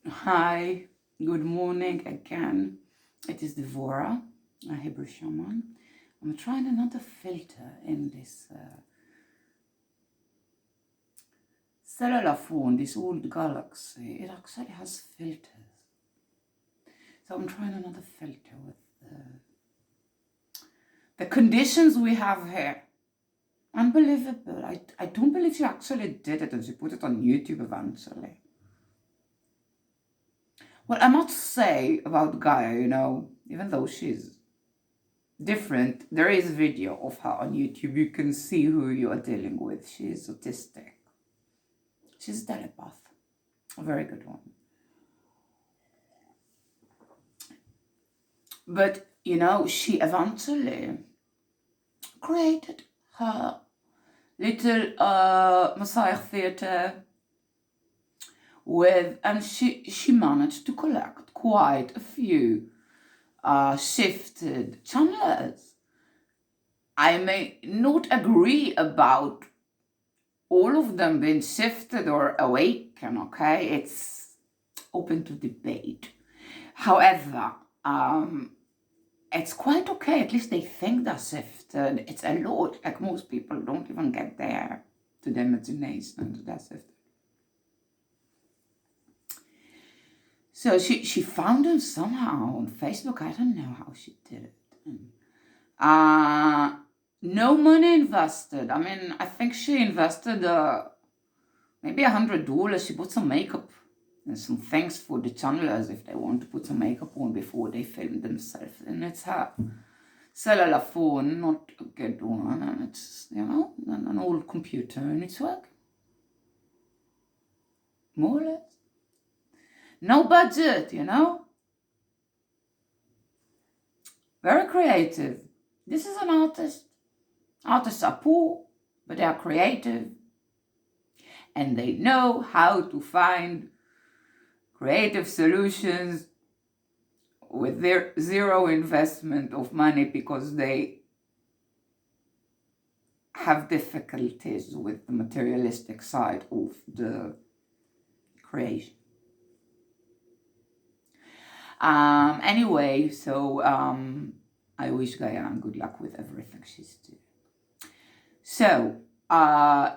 Hi, good morning again. It is Deborah, a Hebrew shaman. I'm trying another filter in this cellular phone, this old Galaxy. It actually has filters. So I'm trying another filter with the conditions we have here. Unbelievable. I don't believe she actually did it and she put it on YouTube eventually. Well, I must say about Gaya, even though she's different, there is a video of her on YouTube. You can see who you are dealing with. She's autistic. She's a telepath. A very good one. But, she eventually created her little Messiah Theater and she managed to collect quite a few shifted channelers. I may not agree about all of them being shifted or awakened, okay? It's open to debate. However, it's quite okay. At least they think they're shifted. It's a lot. Like most people don't even get there to the imagination that they're shifted. So she found them somehow on Facebook. I don't know how she did it. No money invested. I mean, I think she invested maybe $100. She bought some makeup and some things for the channelers if they want to put some makeup on before they film themselves. And it's her cellular phone, not a good one, and it's, an old computer, and it's working. More or less. No budget, Very creative. This is an artist. Artists are poor, but they are creative. And they know how to find creative solutions with their zero investment of money because they have difficulties with the materialistic side of the creation. Anyway, so I wish Gaya good luck with everything she's doing. So,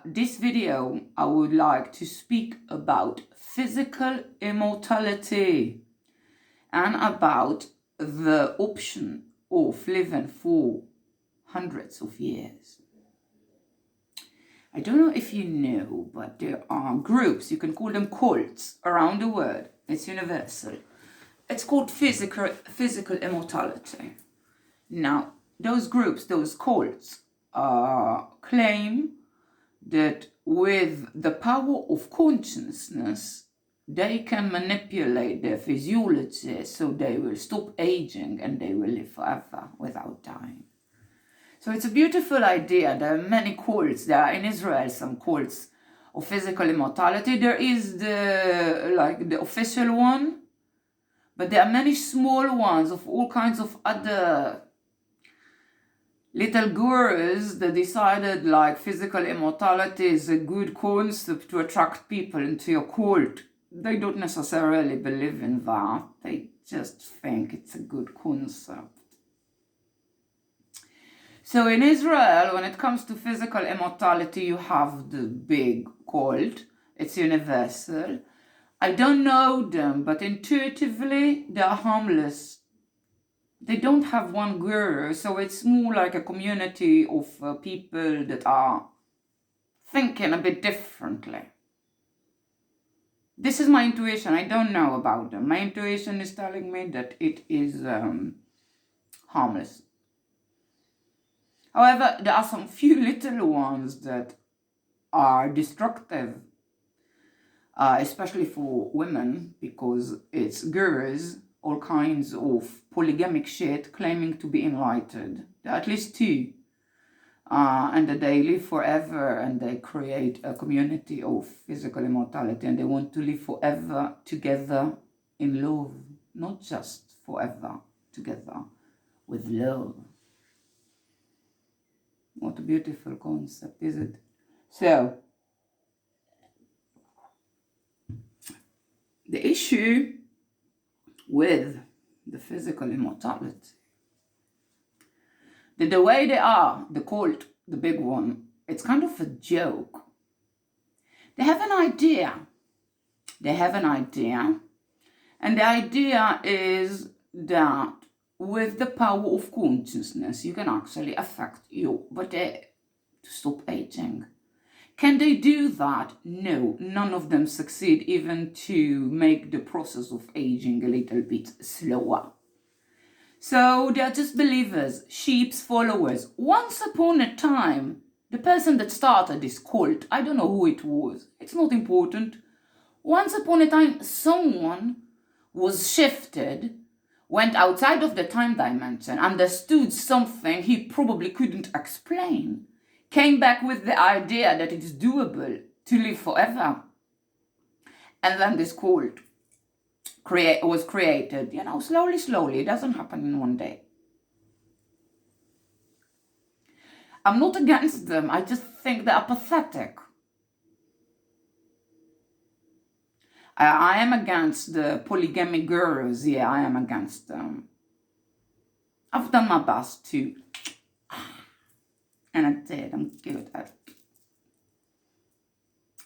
this video, I would like to speak about physical immortality and about the option of living for hundreds of years. I don't know if you know, but there are groups, you can call them cults, around the world. It's universal. It's called physical immortality. Now, those groups, those cults, claim that with the power of consciousness, they can manipulate their physiology so they will stop aging and they will live forever without dying. So it's a beautiful idea. There are many cults. There are in Israel some cults of physical immortality. There is the official one, but there are many small ones of all kinds of other little gurus that decided like physical immortality is a good concept to attract people into your cult. They don't necessarily believe in that. They just think it's a good concept. So in Israel, when it comes to physical immortality, you have the big cult. It's universal. I don't know them, but intuitively, they are harmless. They don't have one guru, so it's more like a community of people that are thinking a bit differently. This is my intuition. I don't know about them. My intuition is telling me that it is harmless. However, there are some few little ones that are destructive, especially for women, because it's gurus, all kinds of polygamic shit claiming to be enlightened. There are at least two. And that they live forever and they create a community of physical immortality and they want to live forever together in love, not just forever together with love. What a beautiful concept, is it? So, The issue with the physical immortality, the way they are, the cult, the big one, it's kind of a joke. They have an idea. And the idea is that with the power of consciousness, you can actually affect your body to stop aging. Can they do that? No, none of them succeed even to make the process of aging a little bit slower. So they're just believers, sheep's followers. Once upon a time, the person that started this cult, I don't know who it was, it's not important. Once upon a time, someone was shifted, went outside of the time dimension, understood something he probably couldn't explain, came back with the idea that it's doable to live forever. And then this cult was created, slowly. It doesn't happen in one day. I'm not against them. I just think they are pathetic. I am against the polygamy gurus. Yeah, I am against them. I've done my best too. And I did. I'm good at it.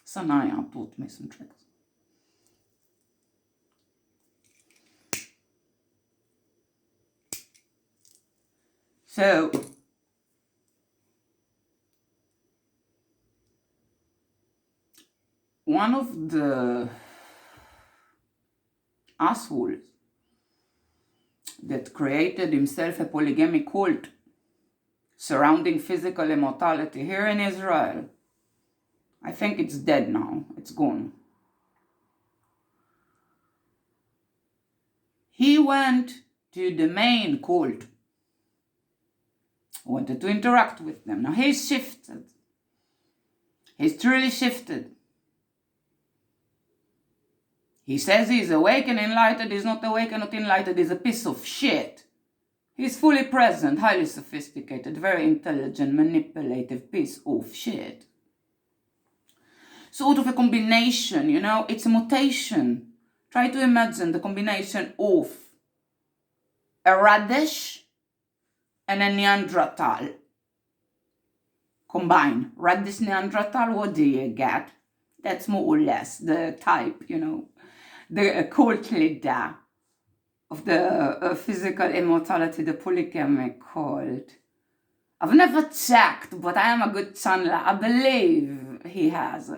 Sanaya taught me some tricks. So, one of the assholes that created himself a polygamy cult surrounding physical immortality here in Israel, I think it's dead now, it's gone. He went to the main cult, wanted to interact with them. Now he's shifted. He's truly shifted. He says he's awake and enlightened. He's not awake and not enlightened. He's a piece of shit. He's fully present, highly sophisticated, very intelligent, manipulative piece of shit. Sort of a combination, it's a mutation. Try to imagine the combination of a radish and a Neanderthal. Combine radish, Neanderthal, what do you get? That's more or less the type, the cult leader of the physical immortality, the polygamy cult. I've never checked, but I am a good channeler. I believe he has.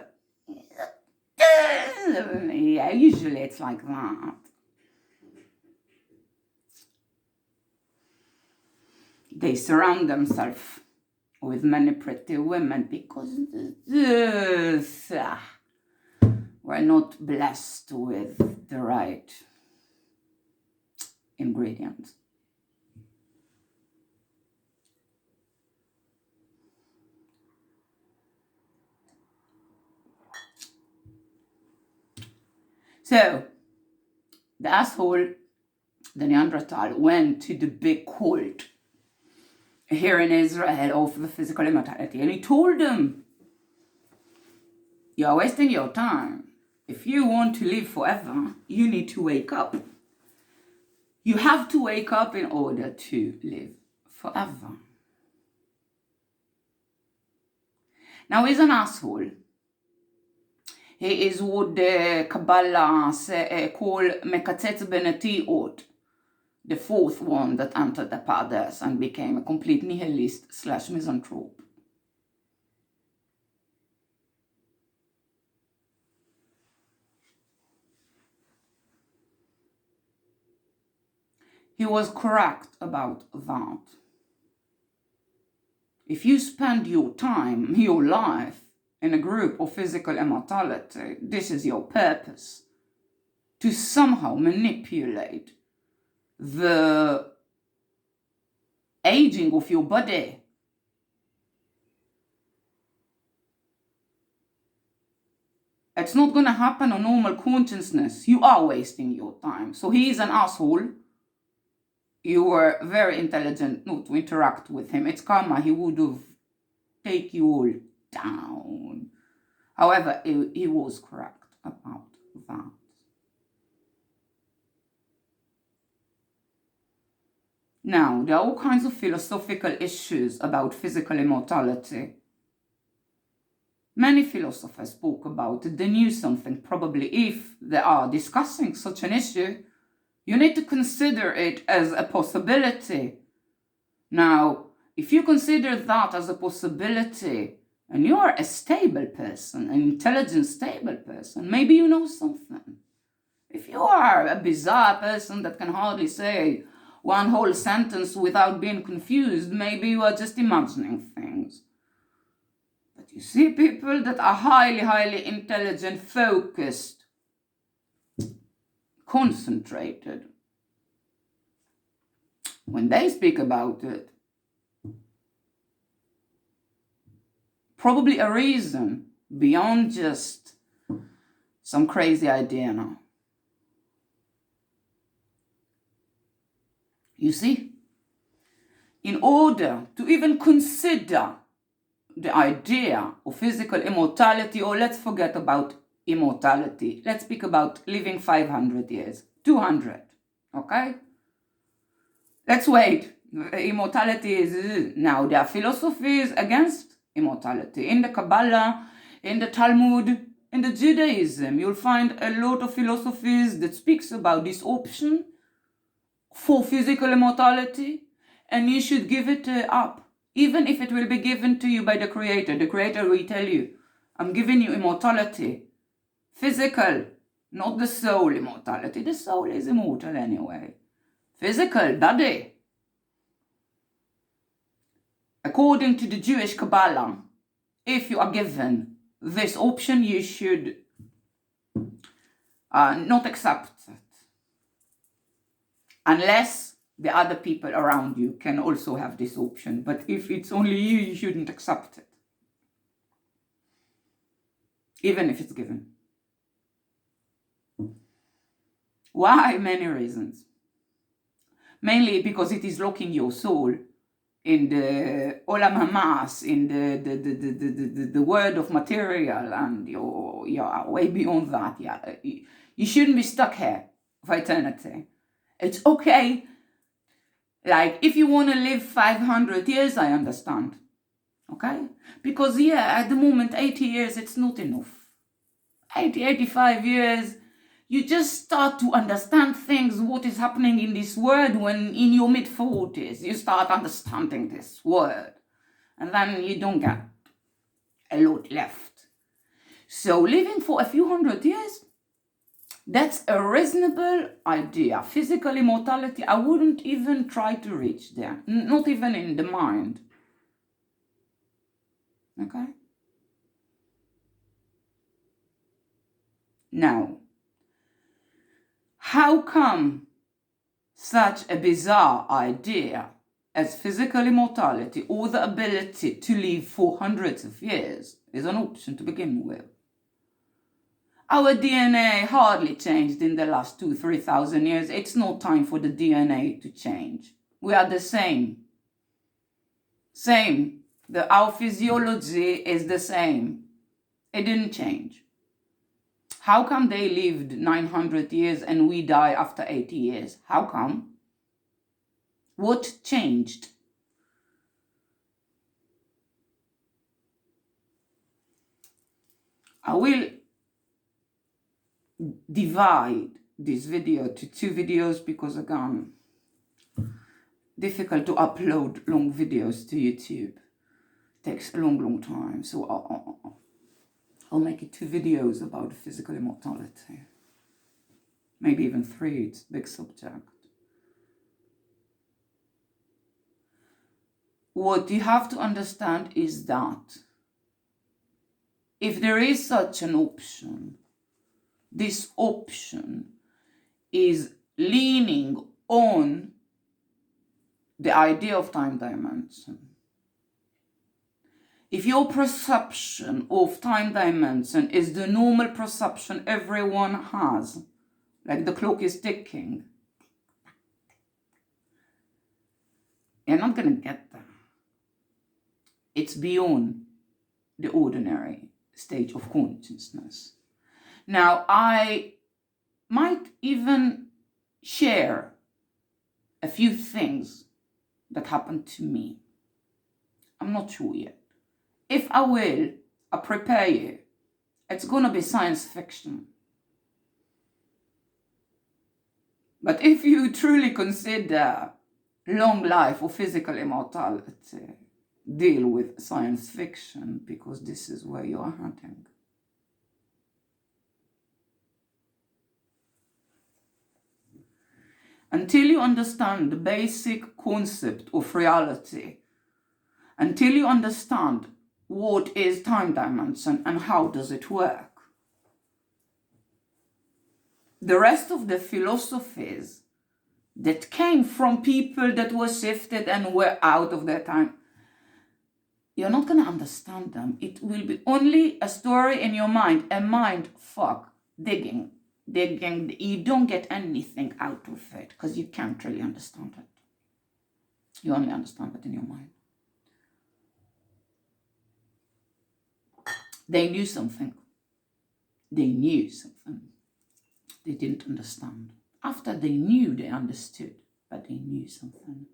Yeah, usually it's like that. They surround themselves with many pretty women because we're not blessed with the right ingredients. So, the asshole, the Neanderthal, went to the big cult here in Israel of the physical immortality, and he told them, you're wasting your time. If you want to live forever, you need to wake up. You have to wake up in order to live forever. Now, he's an asshole. He is what the Kabbalah call Mekatzetz Benetiot, the fourth one that entered the paradise and became a complete nihilist / misanthrope. He was correct about that. If you spend your time, your life, in a group of physical immortality, this is your purpose, to somehow manipulate the aging of your body. It's not going to happen on normal consciousness. You are wasting your time. So he is an asshole. You were very intelligent not to interact with him. It's karma. He would have taken you all down. However, he was correct about that. Now, there are all kinds of philosophical issues about physical immortality. Many philosophers spoke about it. They knew something. Probably if they are discussing such an issue, you need to consider it as a possibility. Now, if you consider that as a possibility, and you are a stable person, an intelligent, stable person, maybe you know something. If you are a bizarre person that can hardly say one whole sentence without being confused, maybe you are just imagining things. But you see people that are highly, highly intelligent, focused, concentrated. When they speak about it, probably a reason beyond just some crazy idea now. You see, in order to even consider the idea of physical immortality, or let's forget about immortality, let's speak about living 500 years, 200, okay? Let's wait. Immortality is, now there are philosophies against immortality. In the Kabbalah, in the Talmud, in the Judaism, you'll find a lot of philosophies that speaks about this option for physical immortality, and you should give it up, even if it will be given to you by the Creator. The Creator will tell you, I'm giving you immortality. Physical, not the soul immortality. The soul is immortal anyway. Physical, body. According to the Jewish Kabbalah, if you are given this option, you should not accept it. Unless the other people around you can also have this option. But if it's only you, you shouldn't accept it. Even if it's given. Why? Many reasons. Mainly because it is locking your soul in the olam hamas, in the world of material, and you're way beyond that. Yeah, you shouldn't be stuck here for eternity. It's okay. Like, if you want to live 500 years, I understand. Okay? Because, yeah, at the moment, 80 years, it's not enough. 80, 85 years, you just start to understand things, what is happening in this world when in your mid-40s, you start understanding this world. And then you don't get a lot left. So living for a few hundred years, that's a reasonable idea. Physical immortality, I wouldn't even try to reach there. Not even in the mind. Okay? Now, how come such a bizarre idea as physical immortality, or the ability to live for hundreds of years, is an option to begin with? Our DNA hardly changed in the last 2,000-3,000 years. It's no time for the DNA to change. We are the same. Same. Our physiology is the same. It didn't change. How come they lived 900 years and we die after 80 years? How come? What changed? I will divide this video to 2 videos because, again, difficult to upload long videos to YouTube. It takes a long time. So I'll make it 2 videos about physical immortality. Maybe even 3. It's a big subject. What you have to understand is that if there is such an option, this option is leaning on the idea of time dimension. If your perception of time dimension is the normal perception everyone has, like the clock is ticking, you're not going to get there. It's beyond the ordinary stage of consciousness. Now, I might even share a few things that happened to me. I'm not sure yet. If I will, I prepare you. It's gonna be science fiction. But if you truly consider long life or physical immortality, deal with science fiction, because this is where you are heading. Until you understand the basic concept of reality, until you understand what is time dimension and how does it work, the rest of the philosophies that came from people that were shifted and were out of their time, you're not going to understand them. It will be only a story in your mind, a mind fuck, digging. You don't get anything out of it because you can't really understand it. You only understand it in your mind. They knew something. They knew something. They didn't understand. After they knew, they understood, but they knew something.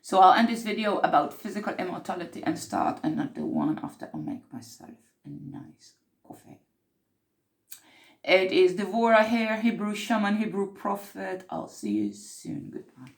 So I'll end this video about physical immortality and start another one after I make myself a nice coffee. It is Deborah here, Hebrew shaman, Hebrew prophet. I'll see you soon. Goodbye.